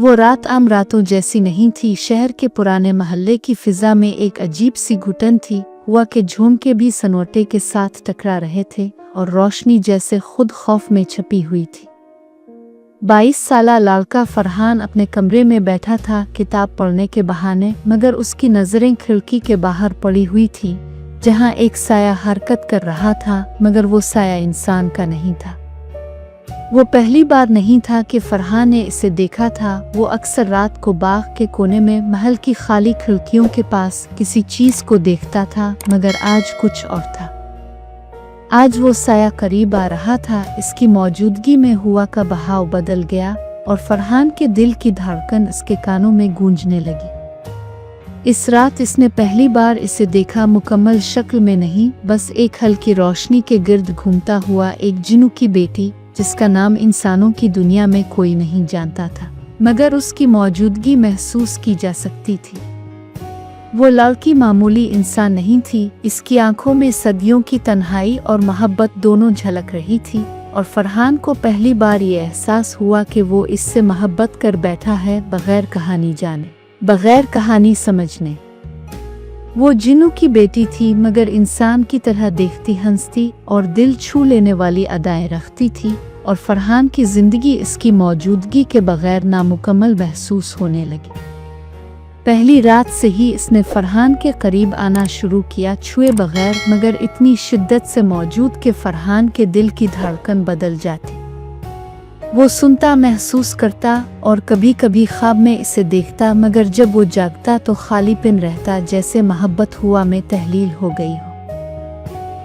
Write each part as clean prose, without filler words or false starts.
वो रात आम रातों जैसी नहीं थी। शहर के पुराने महल्ले की फिजा में एक अजीब सी घुटन थी। हुआ के झोंके भी सन्नाटे के साथ टकरा रहे थे और रोशनी जैसे खुद खौफ में छपी हुई थी। 22 साला लड़का फरहान अपने कमरे में बैठा था किताब पढ़ने के बहाने, मगर उसकी नज़रें खिड़की के बाहर पड़ी हुई थी जहां एक साया हरकत कर रहा था, मगर वो साया इंसान का नहीं था। वो पहली बार नहीं था कि फरहान ने इसे देखा था। वो अक्सर रात को बाग के कोने में महल की खाली खिड़कियों के पास किसी चीज़ को देखता था, मगर आज कुछ और था। आज वो साया करीब आ रहा था। इसकी मौजूदगी में हुआ का बहाव बदल गया और फरहान के दिल की धड़कन इसके कानों में गूंजने लगी। इस रात इसने पहली बार इसे देखा, मुकम्मल शक्ल में नहीं, बस एक हल्की रोशनी के गिर्द घूमता हुआ एक जिन्नू की बेटी, जिसका नाम इंसानों की दुनिया में कोई नहीं जानता था, मगर उसकी मौजूदगी महसूस की जा सकती थी। वो लड़की मामूली इंसान नहीं थी। इसकी आंखों में सदियों की तन्हाई और मोहब्बत दोनों झलक रही थी, और फरहान को पहली बार ये एहसास हुआ कि वो इससे मोहब्बत कर बैठा है, बगैर कहानी जाने, बगैर कहानी समझने। वो जिन्नू की बेटी थी, मगर इंसान की तरह देखती, हंसती और दिल छू लेने वाली अदाएं रखती थी, और फरहान की जिंदगी इसकी मौजूदगी के बगैर नामुकम्मल महसूस होने लगी। पहली रात से ही इसने फरहान के करीब आना शुरू किया, छुए बगैर, मगर इतनी शिद्दत से मौजूद कि फरहान के दिल की धड़कन बदल जाती। वो सुनता, महसूस करता और कभी कभी ख्वाब में इसे देखता, मगर जब वो जागता तो खालीपन रहता, जैसे मोहब्बत हुआ में तहलील हो गई हो।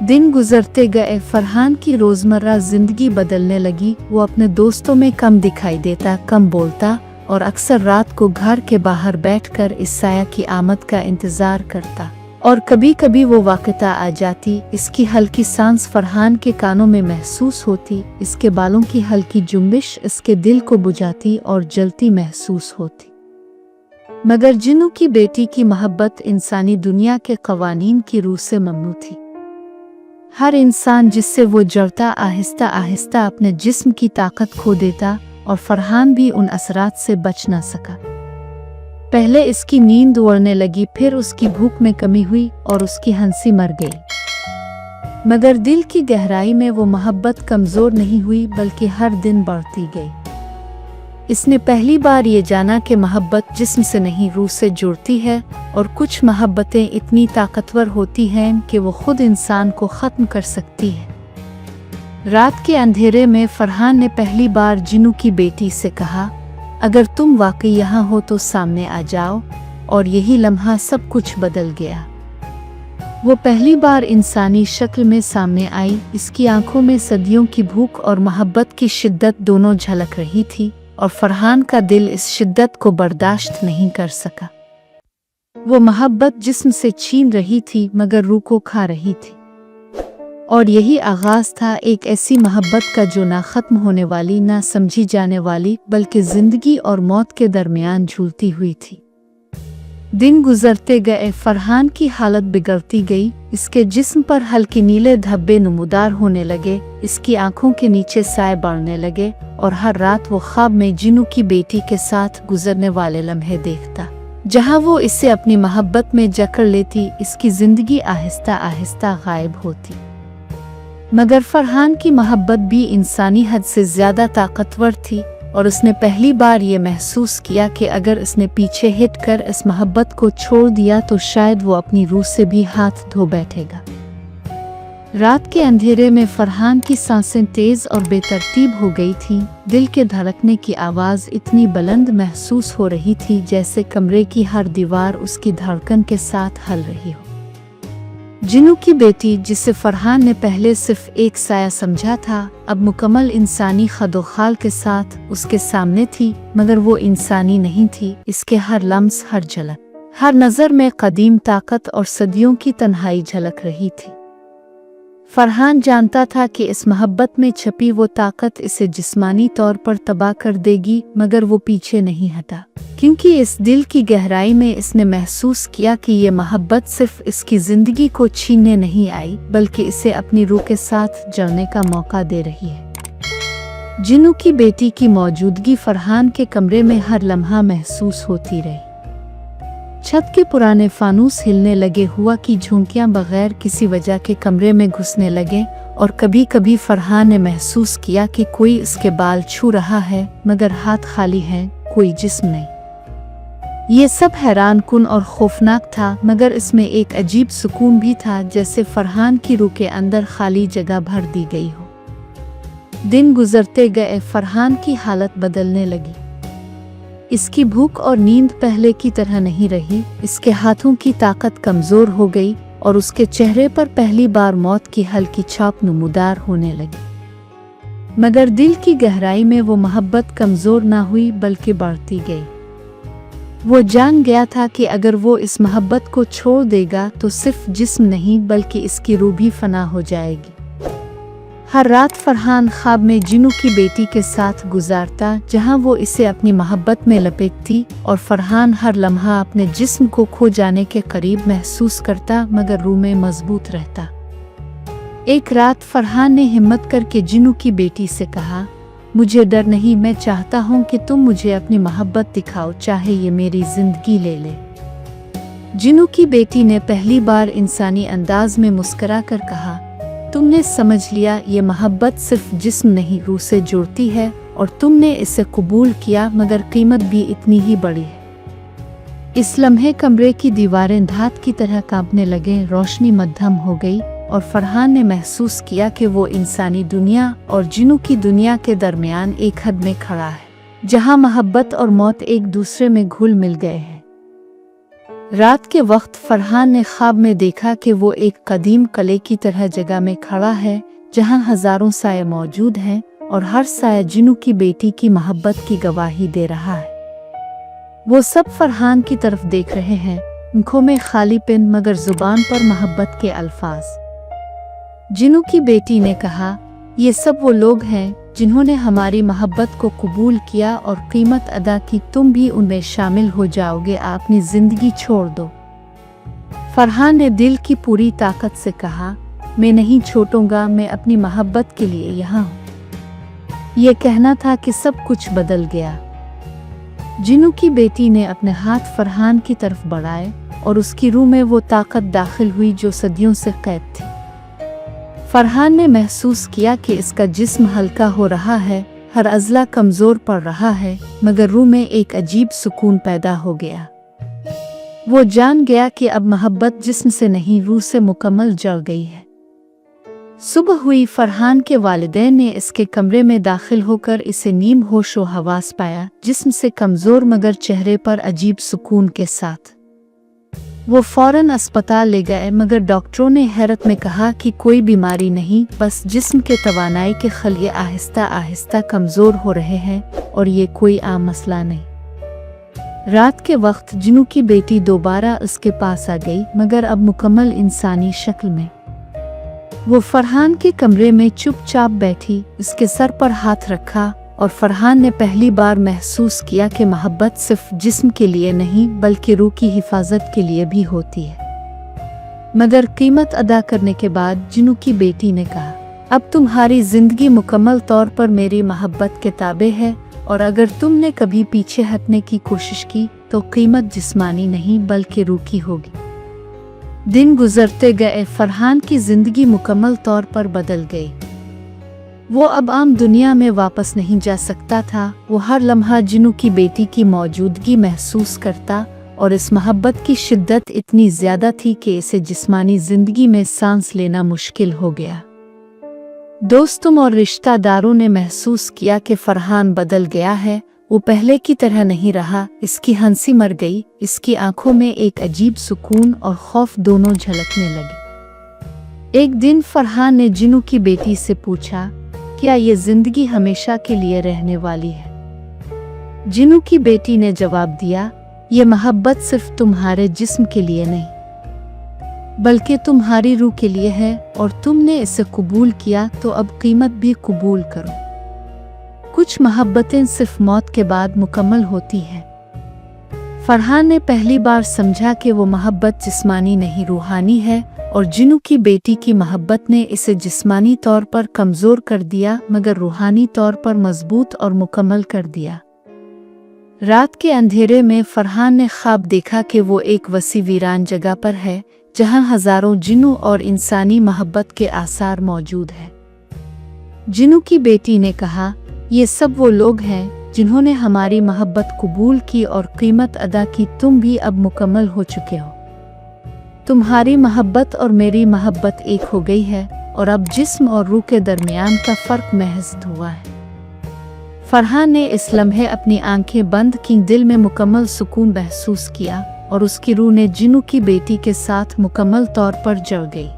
दिन गुजरते गए, फरहान की रोज़मर्रा जिंदगी बदलने लगी। वो अपने दोस्तों में कम दिखाई देता, कम बोलता और अक्सर रात को घर के बाहर बैठकर इस साया की आमद का इंतज़ार करता, और कभी कभी वो वाक़ता आ जाती। इसकी हल्की सांस फरहान के कानों में महसूस होती, इसके बालों की हल्की जुम्बिश इसके दिल को बुझाती और जलती महसूस होती। मगर जिन्नू की बेटी की मोहब्बत इंसानी दुनिया के कवानीन की रूह से ममनू थी। हर इंसान जिससे वो जड़ता आहिस्ता आहिस्ता अपने जिस्म की ताकत खो देता, और फरहान भी उन असरात से बच ना सका। पहले इसकी नींद उड़ने लगी, फिर उसकी भूख में कमी हुई और उसकी हंसी मर गई। मगर दिल की गहराई में वो मोहब्बत कमज़ोर नहीं हुई, बल्कि हर दिन बढ़ती गई। इसने पहली बार ये जाना कि मोहब्बत जिस्म से नहीं, रूह से जुड़ती है, और कुछ मोहब्बतें इतनी ताकतवर होती हैं कि वो खुद इंसान को ख़त्म कर सकती है। रात के अंधेरे में फरहान ने पहली बार जिन्नू की बेटी से कहा, अगर तुम वाकई यहाँ हो तो सामने आ जाओ, और यही लम्हा सब कुछ बदल गया। वो पहली बार इंसानी शक्ल में सामने आई। इसकी आंखों में सदियों की भूख और मोहब्बत की शिद्दत दोनों झलक रही थी, और फरहान का दिल इस शिद्दत को बर्दाश्त नहीं कर सका। वो मोहब्बत जिस्म से छीन रही थी, मगर रूह को खा रही थी। और यही आगाज था एक ऐसी मोहब्बत का जो ना खत्म होने वाली, ना समझी जाने वाली, बल्कि जिंदगी और मौत के दरमियान झूलती हुई थी। दिन गुजरते गए, फरहान की हालत बिगड़ती गई। इसके जिस्म पर हल्के नीले धब्बे नमूदार होने लगे, इसकी आंखों के नीचे साए बढ़ने लगे, और हर रात वो ख्वाब में जिन्नू की बेटी के साथ गुजरने वाले लम्हे देखता, जहां वो इसे अपनी मोहब्बत में जकड़ लेती। इसकी जिंदगी आहिस्ता आहिस्ता गायब होती। मगर फरहान की मोहब्बत भी इंसानी हद से ज़्यादा ताकतवर थी, और उसने पहली बार ये महसूस किया कि अगर इसने पीछे हटकर इस मोहब्बत को छोड़ दिया तो शायद वो अपनी रूह से भी हाथ धो बैठेगा। रात के अंधेरे में फरहान की सांसें तेज़ और बेतरतीब हो गई थीं। दिल के धड़कने की आवाज़ इतनी बुलंद महसूस हो रही थी जैसे कमरे की हर दीवार उसकी धड़कन के साथ हल रही हो। जिन्नू की बेटी, जिसे फरहान ने पहले सिर्फ एक साया समझा था, अब मुकम्मल इंसानी खदोखाल के साथ उसके सामने थी, मगर वो इंसानी नहीं थी। इसके हर लम्स, हर झलक, हर नज़र में कदीम ताकत और सदियों की तन्हाई झलक रही थी। फरहान जानता था कि इस मोहब्बत में छपी वो ताकत इसे जिस्मानी तौर पर तबाह कर देगी, मगर वो पीछे नहीं हटा, क्योंकि इस दिल की गहराई में इसने महसूस किया कि ये मोहब्बत सिर्फ इसकी ज़िंदगी को छीनने नहीं आई, बल्कि इसे अपनी रूह के साथ जड़ने का मौका दे रही है। जिन्नू की बेटी की मौजूदगी फरहान के कमरे में हर लम्हा महसूस होती रही। छत के पुराने फानूस हिलने लगे, हुआ की झुमकियां बगैर किसी वजह के कमरे में घुसने लगे और कभी कभी फरहान ने महसूस किया कि कोई उसके बाल छू रहा है, मगर हाथ खाली है, कोई जिस्म नहीं। ये सब हैरानकुन और खौफनाक था, मगर इसमें एक अजीब सुकून भी था, जैसे फरहान की रूह के अंदर खाली जगह भर दी गई हो। दिन गुजरते गए, फरहान की हालत बदलने लगी। इसकी भूख और नींद पहले की तरह नहीं रही, इसके हाथों की ताकत कमजोर हो गई और उसके चेहरे पर पहली बार मौत की हल्की छाप नमूदार होने लगी। मगर दिल की गहराई में वो मोहब्बत कमजोर ना हुई, बल्कि बढ़ती गई। वो जान गया था कि अगर वो इस मोहब्बत को छोड़ देगा तो सिर्फ जिस्म नहीं बल्कि इसकी रूह भी फना हो जाएगी। हर रात फरहान ख्वाब में जिन्नू की बेटी के साथ गुजारता, जहां वो इसे अपनी मोहब्बत में लपेटती और फरहान हर लम्हा अपने जिस्म को खो जाने के करीब महसूस करता, मगर रूह में मजबूत रहता। एक रात फरहान ने हिम्मत करके जिन्नू की बेटी से कहा, मुझे डर नहीं, मैं चाहता हूँ कि तुम मुझे अपनी मोहब्बत दिखाओ, चाहे ये मेरी जिंदगी ले ले। जिन्नू की बेटी ने पहली बार इंसानी अंदाज में मुस्कुरा कर कहा, तुमने समझ लिया, ये मोहब्बत सिर्फ जिस्म नहीं रूह से जुड़ती है और तुमने इसे कबूल किया, मगर कीमत भी इतनी ही बड़ी है। इस लम्हे कमरे की दीवारें धात की तरह कांपने लगे, रोशनी मध्यम हो गई और फरहान ने महसूस किया कि वो इंसानी दुनिया और जिन्नू की दुनिया के दरमियान एक हद में खड़ा है, जहां मोहब्बत और मौत एक दूसरे में घुल मिल गए हैं। रात के वक्त फरहान ने ख्वाब में देखा कि वो एक कदीम किले की तरह जगह में खड़ा है, जहां हजारों साए मौजूद हैं और हर साया जिन्नू की बेटी की मोहब्बत की गवाही दे रहा है। वो सब फरहान की तरफ देख रहे हैं, आंखों में खालीपन मगर जुबान पर मोहब्बत के अल्फाज। जिन्नू की बेटी ने कहा, ये सब वो लोग हैं जिन्होंने हमारी मोहब्बत को कबूल किया और कीमत अदा की, तुम भी उनमें शामिल हो जाओगे, अपनी जिंदगी छोड़ दो। फरहान ने दिल की पूरी ताकत से कहा, मैं नहीं छोड़ूंगा, मैं अपनी मोहब्बत के लिए यहाँ हूँ। ये कहना था कि सब कुछ बदल गया। जिन्नू की बेटी ने अपने हाथ फरहान की तरफ बढ़ाए और उसकी रूह में वो ताकत दाखिल हुई जो सदियों से कैद थी। फरहान ने महसूस किया कि इसका जिस्म हल्का हो रहा है, हर अज़ला कमज़ोर पड़ रहा है, मगर रूह में एक अजीब सुकून पैदा हो गया। वो जान गया कि अब मोहब्बत जिस्म से नहीं रूह से मुकम्मल जड़ गई है। सुबह हुई, फरहान के वालिदैन ने इसके कमरे में दाखिल होकर इसे नीम होशो हवास पाया, जिस्म से कमज़ोर मगर चेहरे पर अजीब सुकून के साथ। वो फौरन अस्पताल ले गए, मगर डॉक्टरों ने हैरत में कहा कि कोई बीमारी नहीं, बस जिस्म के तवानाई के खलिए आहिस्ता आहिस्ता कमज़ोर हो रहे हैं और ये कोई आम मसला नहीं। रात के वक्त जिन्नू की बेटी दोबारा उसके पास आ गई, मगर अब मुकम्मल इंसानी शक्ल में। वो फरहान के कमरे में चुपचाप बैठी, उसके सर पर हाथ रखा और फरहान ने पहली बार महसूस किया कि मोहब्बत सिर्फ जिस्म के लिए नहीं बल्कि रूह की हिफाजत के लिए भी होती है। मगर कीमत अदा करने के बाद जिन्नू की बेटी ने कहा, अब तुम्हारी जिंदगी मुकम्मल तौर पर मेरी मोहब्बत के ताबे है और अगर तुमने कभी पीछे हटने की कोशिश की तो कीमत जिस्मानी नहीं बल्कि रूह की होगी। दिन गुजरते गए, फरहान की जिंदगी मुकम्मल तौर पर बदल गई। वो अब आम दुनिया में वापस नहीं जा सकता था। वो हर लम्हा जिन्नू की बेटी की मौजूदगी महसूस करता और इस मोहब्बत की शिद्दत इतनी ज्यादा थी कि इसे जिस्मानी जिंदगी में सांस लेना मुश्किल हो गया। दोस्तों और रिश्तेदारों ने महसूस किया कि फरहान बदल गया है, वो पहले की तरह नहीं रहा। इसकी हंसी मर गई, इसकी आंखों में एक अजीब सुकून और खौफ दोनों झलकने लगे। एक दिन फरहान ने जिन्नू की बेटी से पूछा, क्या ये जिंदगी हमेशा के लिए रहने वाली है? जिन्नू की बेटी ने जवाब दिया, ये मोहब्बत सिर्फ तुम्हारे जिस्म के लिए नहीं बल्कि तुम्हारी रूह के लिए है और तुमने इसे कबूल किया तो अब कीमत भी कबूल करो। कुछ मोहब्बतें सिर्फ मौत के बाद मुकम्मल होती हैं। फरहान ने पहली बार समझा कि वो मोहब्बत जिस्मानी नहीं रूहानी है और जिन्नू की बेटी की मोहब्बत ने इसे जिस्मानी तौर पर कमज़ोर कर दिया मगर रूहानी तौर पर मजबूत और मुकम्मल कर दिया। रात के अंधेरे में फरहान ने ख्वाब देखा कि वो एक वसी वीरान जगह पर है जहां हज़ारों जिन्नू और इंसानी मोहब्बत के आसार मौजूद हैं। जिन्नू की बेटी ने कहा, ये सब वो लोग हैं जिन्होंने हमारी मोहब्बत कबूल की और कीमत अदा की। तुम भी अब मुकम्मल हो चुके हो। तुम्हारी मोहब्बत और मेरी मोहब्बत एक हो गई है और अब जिस्म और रूह के दरमियान का फ़र्क महज हुआ है। फरहान ने इस लम्हे अपनी आंखें बंद की, दिल में मुकम्मल सुकून महसूस किया और उसकी रूह ने जिन्नू की बेटी के साथ मुकम्मल तौर पर जुड़ गई।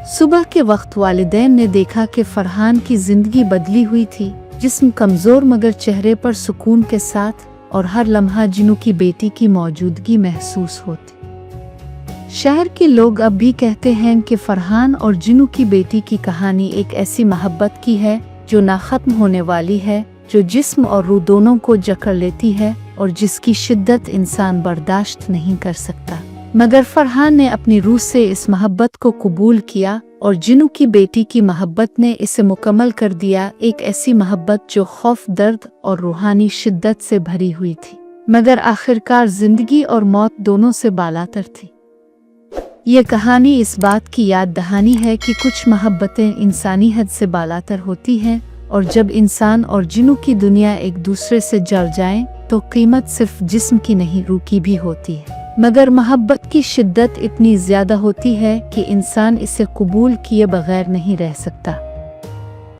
सुबह के वक्त वालिदैन ने देखा कि फरहान की जिंदगी बदली हुई थी। जिस्म कमज़ोर मगर चेहरे पर सुकून के साथ और हर लम्हा जिन्नू की बेटी की मौजूदगी महसूस होती। शहर के लोग अब भी कहते हैं कि फरहान और जिन्नू की बेटी की कहानी एक ऐसी मोहब्बत की है जो ना ख़त्म होने वाली है, जो जिस्म और रूह दोनों को जकड़ लेती है और जिसकी शिद्दत इंसान बर्दाश्त नहीं कर सकता। मगर फरहान ने अपनी रूह से इस मोहब्बत को कबूल किया और जिन्नू की बेटी की मोहब्बत ने इसे मुकम्मल कर दिया। एक ऐसी मोहब्बत जो खौफ, दर्द और रूहानी शिद्दत से भरी हुई थी मगर आखिरकार जिंदगी और मौत दोनों से बालातर थी। ये कहानी इस बात की याद दहानी है कि कुछ मोहब्बतें इंसानी हद से बालातर होती हैं और जब इंसान और जिन्नू की दुनिया एक दूसरे से जड़ जाएं तो कीमत सिर्फ जिस्म की नहीं रूह की भी होती है। मगर मोहब्बत की शिद्दत इतनी ज़्यादा होती है कि इंसान इसे कबूल किए बगैर नहीं रह सकता।